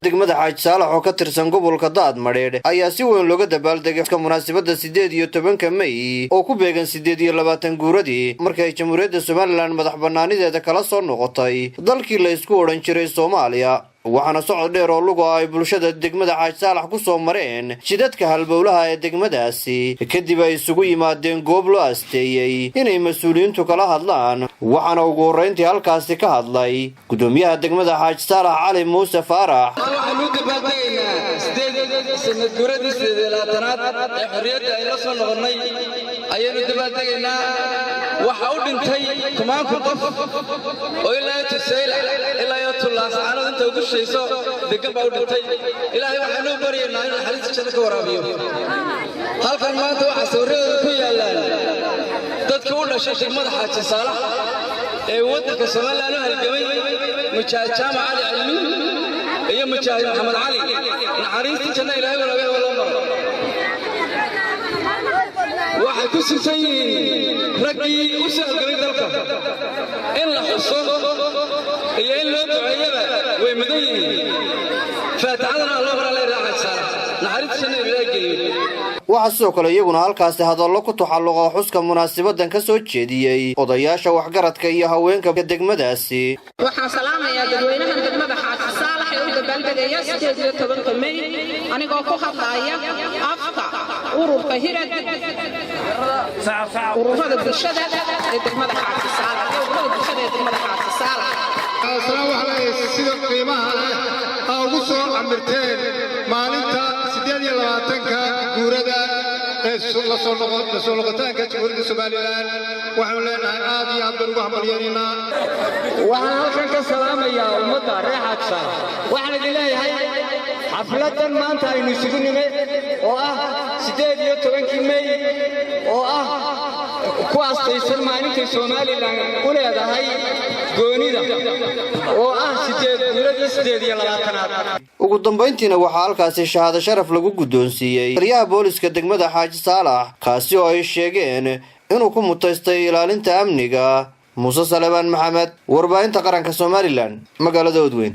degmada Xaaj Saalax oo ka tirsan gobolka Daadmareedh ayaa si weyn looga dabaaldegay munaasabadda 18 May oo ku beegan 28 guuradii markay Jamhuuriyadda Soomaaliland madax bannaanideeda kala soo noqotay dalkii la isku oran jiray Soomaaliya. waxaana socod dheer oo lugu ay bulshada degmada Xaaj Saalax ku soo mareen jidadka halbowlaha ee degmadaasi kadib ay isugu yimaadeen goob loo asteeyay inay mas'uuliyiintu kala hadlaan. waxaana ugu horeyntii halkaasi ka hadlay gudoomiyaha degmada Xaaj Saalax Cali Muuse Faarax. waxa u dhintay kumaanku qof oo ilaa tusayl ilaa iyo tulaasaan inta ugu sheeyso degan baa u dhintay ilaahay waxaanu baryeynaa in xariis ka waraabiyo. halkan maanta waxa sawirada ku yaalaan dadka u dhashay degmada Xaaj Saalax ee waddanka Soomaaliland halgamay mujaahid Jaamac Ali Cilmi iyo mujaahid Maxamed Cali naxariista ilaahay walaalo maro waxay ku sintayiin ragii u saagalay dalka in la xuso iyo in loo duceeyaba way mudan yihiin faataxadana Allah baraale Xaaj Saalax naxariisna ilaahay geliyo. waxaa sidoo kale iyaguna halkaasi hadallo ku taxalluqa xuska munaasabadan ka soo jeediyey odayaasha waxgaradka iyo haweenka degmadaasi. waxaan salaamayaa dadweynaha degmada Xaaj Saalax ee u dabaaldegaya 18 May anigoo ku hadlaya afka ururka hirad ururada bulshada ee degmada Xaaj Saalax السلام عليكم سيدي قيمها ugu soo amirteen maalinta 28ka guurada ee la soo noqotaanka Jamhuuriyadda Soomaaliland waxaan leenahay aad iyo aad ugu hambalyeynaa. waxaan halkan ka salaamayaa ummadda reer Xaaj Saalax waxaan idin leeyahay xafladan maanta aynu isugu nimid oo ah 18 May oo ah ku aastaysan maalinta Soomaaliland u leedahay goonida oo ah 8 ugu dambeyntiina waxaa halkaasi shahaado sharaf lagu guddoonsiiyey taliyaha booliska degmada Xaaj Saalax kaasi oo ay sheegeen inuu ku mutaystay ilaalinta amniga. Muuse Salebaan Maxamed, warbaahinta qaranka Soomaaliland, magaalada Odweyn.